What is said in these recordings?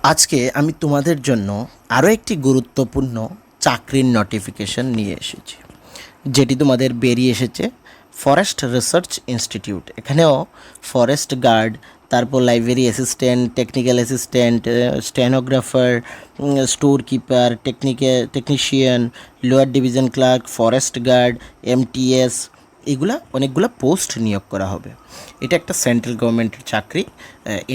আজকে আমি তোমাদের জন্য আরও একটি গুরুত্বপূর্ণ চাকরির নোটিফিকেশন নিয়ে এসেছি, যেটি তোমাদের বেরিয়ে এসেছে ফরেস্ট রিসার্চ ইনস্টিটিউট। এখানেও ফরেস্ট গার্ড, তারপর library assistant, technical assistant, stenographer, store keeper, technician, lower division clerk, forest guard, MTS, এগুলা অনেকগুলো পোস্ট নিয়োগ করা হবে। এটা একটা সেন্ট্রাল গভর্নমেন্টের চাকরি।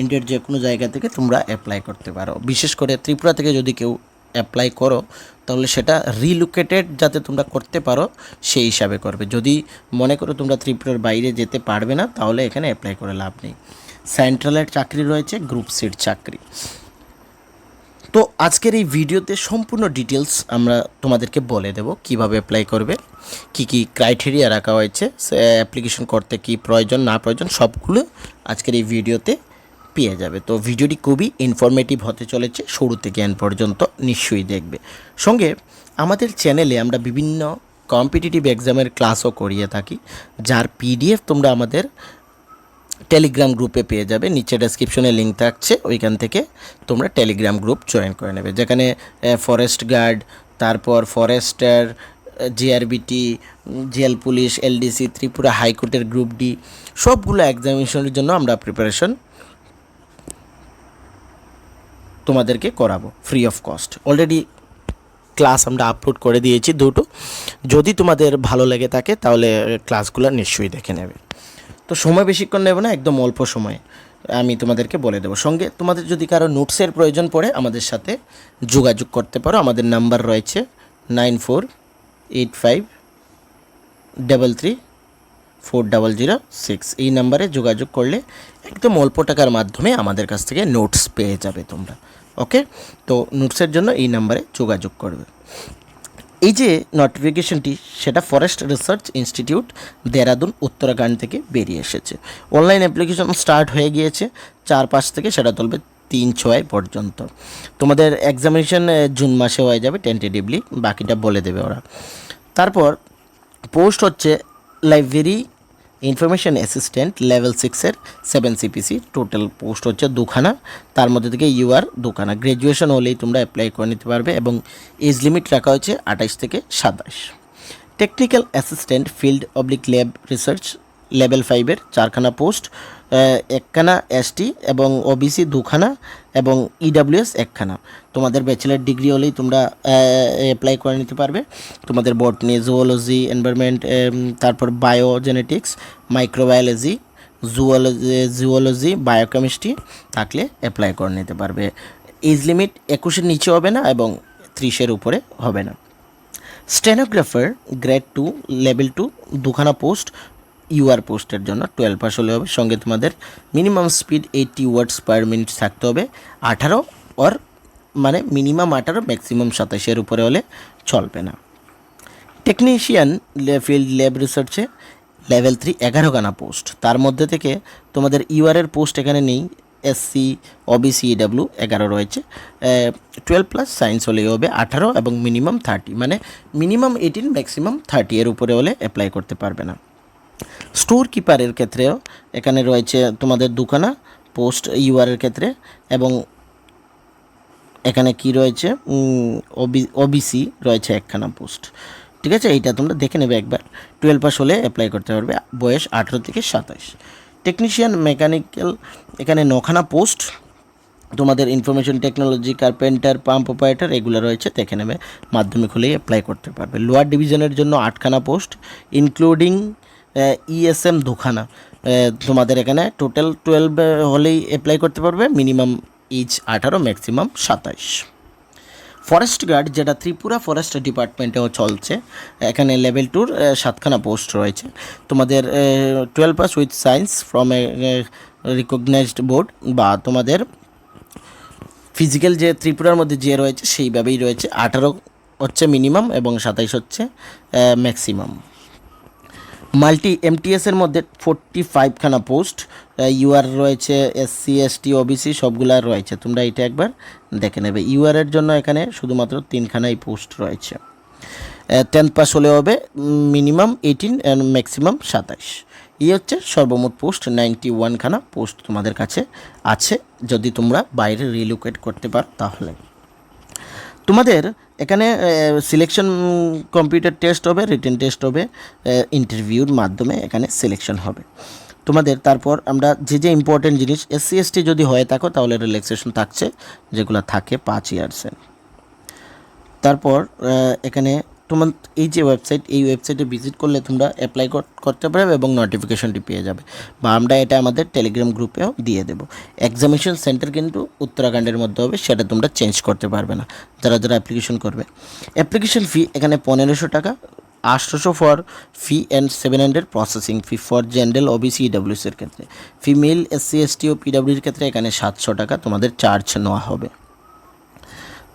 ইন্ডিয়ার যে কোনো জায়গা থেকে তোমরা অ্যাপ্লাই করতে পারো। বিশেষ করে ত্রিপুরা থেকে যদি কেউ অ্যাপ্লাই করো তাহলে সেটা রিলোকেটেড যাতে তোমরা করতে পারো সেই হিসাবে করবে। যদি মনে করো তোমরা ত্রিপুরার বাইরে যেতে পারবে না তাহলে এখানে অ্যাপ্লাই করে লাভ নেই। সেন্ট্রালের চাকরি রয়েছে, গ্রুপ সির চাকরি। তো আজকের এই ভিডিওতে সম্পূর্ণ ডিটেলস আমরা তোমাদেরকে বলে দেব কিভাবে অ্যাপ্লাই করবে, কি ক্রাইটেরিয়া রাখা হয়েছে, অ্যাপ্লিকেশন করতে কি প্রয়োজন না প্রয়োজন, সবগুলো আজকের এই ভিডিওতে পেয়ে যাবে। তো ভিডিওটি খুবই ইনফরমেটিভ হতে চলেছে, শুরু থেকে এন্ড পর্যন্ত নিশ্চয়ই দেখবে। সঙ্গে আমাদের চ্যানেলে আমরা বিভিন্ন কম্পিটিটিভ এক্সামের ক্লাসও করিয়ে থাকি, যার পিডিএফ তোমরা আমাদের টেলিগ্রাম গ্রুপে পেয়ে যাবে। নিচে ডেসক্রিপশনে লিঙ্ক থাকছে, ওইখান থেকে তোমরা টেলিগ্রাম গ্রুপ জয়েন করে নেবে, যেখানে ফরেস্ট গার্ড, তারপর forester, GRBT, jail police, LDC, Tripura হাইকোর্টের গ্রুপ ডি, সবগুলো এক্সামিনেশনের জন্য আমরা প্রিপারেশন তোমাদেরকে করাবো free of cost. Already class আমরা আপলোড করে দিয়েছি দুটো। যদি তোমাদের ভালো লেগে থাকে তাহলে ক্লাসগুলো নিশ্চয়ই দেখে নেবে। তো সময় বেশিক্ষণ নেব না, একদম অল্প সময়ে আমি তোমাদেরকে বলে দেবো। সঙ্গে তোমাদের যদি কারো নোটসের প্রয়োজন পড়ে আমাদের সাথে যোগাযোগ করতে পারো। আমাদের নাম্বার রয়েছে 9485334006। এই নাম্বারে যোগাযোগ করলে একদম অল্প টাকার মাধ্যমে আমাদের কাছ থেকে নোটস পেয়ে যাবে তোমরা। ওকে, তো নোটসের জন্য এই নাম্বারে যোগাযোগ করবে। এই যে নোটিফিকেশনটি, সেটা forest research institute Dehradun Uttarakhand থেকে বেরিয়ে এসেছে। অনলাইন অ্যাপ্লিকেশন স্টার্ট হয়ে গিয়েছে 4-5 থেকে, সেটা চলবে 3-6 পর্যন্ত। তোমাদের এক্সামিনেশন জুন মাসে হয়ে যাবে টেন্টেটিভলি, বাকিটা বলে দেবে ওরা। তারপর পোস্ট হচ্ছে লাইব্রেরি ইনফরমেশন অ্যাসিস্ট্যান্ট লেভেল 6-এর 7 সিপিসি। টোটাল পোস্ট হচ্ছে 2খানা, তার মধ্যে থেকে ইউআর 2খানা। গ্র্যাজুয়েশন হলেই তোমরা অ্যাপ্লাই করে নিতে পারবে এবং এজ লিমিট রাখা হয়েছে 28 থেকে 27। Technical assistant field oblique lab research level 5-এর 4খানা পোস্ট, 1খানা এসটি এবং ওবিসি 2খানা এবং ইডাব্লিউএস 1খানা। তোমাদের ব্যাচেলার ডিগ্রি হলেই তোমরা অ্যাপ্লাই করে নিতে পারবে। তোমাদের বটনি, জুওলজি, এনভায়রনমেন্ট, তারপর বায়োজেনেটিক্স, মাইক্রোবায়োলজি, জুওলজি, বায়োকেমিস্ট্রি থাকলে অ্যাপ্লাই করে নিতে পারবে। এজ লিমিট 21-এর নিচে হবে না এবং 30-এর উপরে হবে না। স্টেনোগ্রাফার গ্রেড 2 লেভেল 2 2খানা পোস্ট, ইউআর পোস্টের জন্য 12 পাস হলে হবে। সঙ্গে তোমাদের minimum speed 80 words per minute থাকতে হবে। 18 ওর মানে মিনিমাম 18, ম্যাক্সিমাম 27-এর উপরে হলে চলবে না। টেকনিশিয়ান ফিল্ড ল্যাব রিসার্চে লেভেল 3 11খানা পোস্ট, তার মধ্যে থেকে তোমাদের ইউআরের পোস্ট এখানে নেই। এসসি, ওবিসি, ইডাব্লিউ 11 রয়েছে। 12+ সায়েন্স হলেই হবে 18 এবং মিনিমাম 30, মানে মিনিমাম 18 ম্যাক্সিমাম 30 এর উপরে হলে অ্যাপ্লাই করতে পারবে না। স্টোর কিপারের ক্ষেত্রেও এখানে রয়েছে তোমাদের 2খানা পোস্ট ইউআরের ক্ষেত্রে, এবং এখানে কি রয়েছে ওবিসি রয়েছে 1খানা পোস্ট। ঠিক আছে, এইটা তোমরা দেখে নেবে একবার। 12 পাস হলে অ্যাপ্লাই করতে পারবে, বয়স 18 থেকে 27। টেকনিশিয়ান মেকানিক্যাল এখানে 9খানা পোস্ট, তোমাদের information technology, carpenter, pump operator এগুলো রয়েছে, দেখে নেবে। মাধ্যমিক হলেই অ্যাপ্লাই করতে পারবে। লোয়ার ডিভিশনের জন্য 8খানা পোস্ট ইনক্লুডিং ইএসএম 2খানা। তোমাদের এখানে টোটাল 12 হলেই অ্যাপ্লাই করতে পারবে। Minimum age 18, maximum 27। Forest guard, যেটা ত্রিপুরা ফরেস্ট ডিপার্টমেন্টেও চলছে, এখানে লেভেল 2-র 7খানা পোস্ট রয়েছে। তোমাদের 12 pass with science from a recognised board, বা তোমাদের ফিজিক্যাল যে ত্রিপুরার মধ্যে যে রয়েছে সেইভাবেই রয়েছে। 18 হচ্ছে মিনিমাম এবং 27 হচ্ছে ম্যাক্সিমাম। মাল্টি এমটিএসের মধ্যে 45খানা পোস্ট, ইউআর রয়েছে, এসসি, এসটি, ওবিসি সবগুলা রয়েছে। তোমরা এটা একবার দেখে নেবে। ইউআরের জন্য এখানে শুধুমাত্র 3খানাই পোস্ট রয়েছে। 10 পাস হলে হবে, মিনিমাম 18 অ্যান্ড ম্যাক্সিমাম 27। এই হচ্ছে সর্বমোট পোস্ট 91খানা পোস্ট তোমাদের কাছে আছে। যদি তোমরা বাইরে রিলোকেট করতে পারো তাহলে তোমাদের এখানে সিলেকশন কম্পিউটার টেস্ট হবে, রিটেন টেস্ট হবে, ইন্টারভিউর মাধ্যমে এখানে সিলেকশন হবে তোমাদের। তারপর আমরা যে ইম্পর্টেন্ট জিনিস, SC ST যদি হয়ে থাকো তাহলে রিল্যাক্সেশন থাকছে, যেগুলো থাকে 5 ইয়ার্সের। তারপর এখানে তোমার এই যে ওয়েবসাইট, এই ওয়েবসাইটে ভিজিট করলে তোমরা অ্যাপ্লাই করতে পারবে এবং নোটিফিকেশনটি পেয়ে যাবে, বা আমরা এটা আমাদের টেলিগ্রাম গ্রুপেও দিয়ে দেবো। এক্সামিনেশন সেন্টার কিন্তু উত্তরাখণ্ডের মধ্যে হবে, সেটা তোমরা চেঞ্জ করতে পারবে না যারা অ্যাপ্লিকেশন করবে। অ্যাপ্লিকেশন ফি এখানে 1500 টাকা, 800 for fee and 700 processing fee for general OBC EWCর ক্ষেত্রে। ফিমেল SC ST ও PWর ক্ষেত্রে এখানে 700 টাকা তোমাদের চার্জ নেওয়া হবে।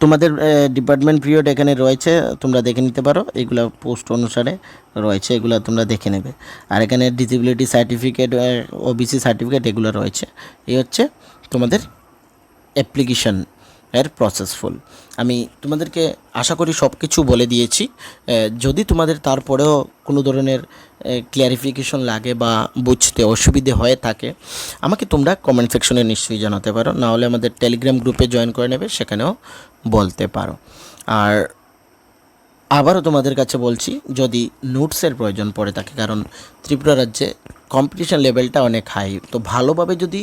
তোমাদের ডিপার্টমেন্ট পিরিয়ড এখানে রয়েছে, তোমরা দেখে নিতে পারো, এগুলো পোস্ট অনুসারে রয়েছে, এগুলো তোমরা দেখে নেবে। আর এখানে ডিসেবিলিটি সার্টিফিকেট, OBC সার্টিফিকেট এগুলো রয়েছে। এই হচ্ছে তোমাদের অ্যাপ্লিকেশন এর প্রসেসফুল। আমি তোমাদেরকে আশা করি সব কিছু বলে দিয়েছি। যদি তোমাদের তারপরেও কোনো ধরনের ক্লিয়ারিফিকেশন লাগে বা বুঝতে অসুবিধে হয়ে থাকে, আমাকে তোমরা কমেন্ট সেকশনে নিশ্চয়ই জানাতে পারো, না হলে আমাদের টেলিগ্রাম গ্রুপে জয়েন করে নেবে, সেখানেও বলতে পারো। আর আবারও তোমাদের কাছে বলছি, যদি নোটসের প্রয়োজন পড়ে থাকে, কারণ ত্রিপুরা রাজ্যে কম্পিটিশন লেভেলটা অনেক হাই, তো ভালোভাবে যদি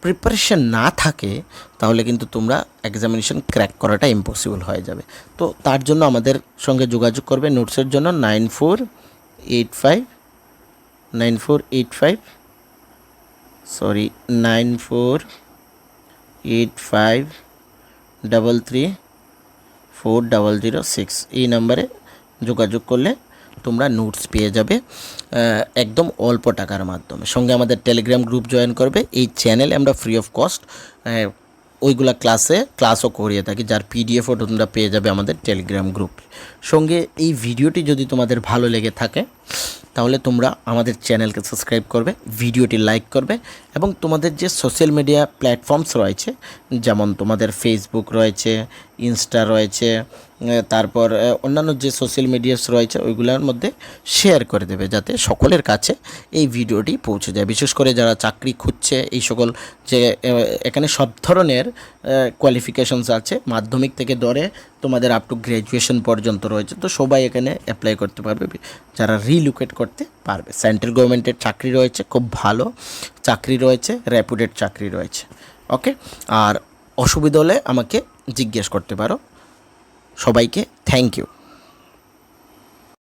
প্রিপারেশন না থাকে তাহলে কিন্তু তোমরা এক্সামিনেশন ক্র্যাক করাটা ইম্পসিবল হয়ে যাবে। তো তার জন্য আমাদের সঙ্গে যোগাযোগ করবে নোটসের জন্য 9485334006 এই নাম্বারে যোগাযোগ করলে তোমরা নোটস পেয়ে যাবে একদম অল্প টাকার মাধ্যমে। সঙ্গে আমাদের টেলিগ্রাম গ্রুপ জয়েন করবে। এই চ্যানেলে আমরা ফ্রি অফ কস্ট ওইগুলা ক্লাসও করিয়ে থাকি, যার PDF-ও তোমরা পেয়ে যাবে আমাদের টেলিগ্রাম গ্রুপ। সঙ্গে এই ভিডিওটি যদি তোমাদের ভালো লেগে থাকে তাহলে তোমরা আমাদের চ্যানেলকে সাবস্ক্রাইব করবে, ভিডিওটি লাইক করবে, এবং তোমাদের যে সোশ্যাল মিডিয়া প্ল্যাটফর্মস রয়েছে, যেমন তোমাদের ফেসবুক রয়েছে, ইনস্টা রয়েছে, তারপর অন্যান্য যে সোশ্যাল মিডিয়াস রয়েছে ওইগুলোর মধ্যে শেয়ার করে দেবে, যাতে সকলের কাছে এই ভিডিওটি পৌঁছে যায়। বিশেষ করে যারা চাকরি খুঁজছে, এই সকল যে এখানে সব ধরনের কোয়ালিফিকেশনস আছে, মাধ্যমিক থেকে ধরে তোমাদের আপ টু গ্র্যাজুয়েশন পর্যন্ত রয়েছে, তো সবাই এখানে অ্যাপ্লাই করতে পারবে যারা রিলোকেট করতে পারবে। সেন্ট্রাল গভর্নমেন্টের চাকরি রয়েছে, খুব ভালো চাকরি রয়েছে, রেপুটেড চাকরি রয়েছে। ওকে, আর অসুবিধা হলে আমাকে জিজ্ঞেস করতে পারো। সবাইকে থ্যাংক ইউ।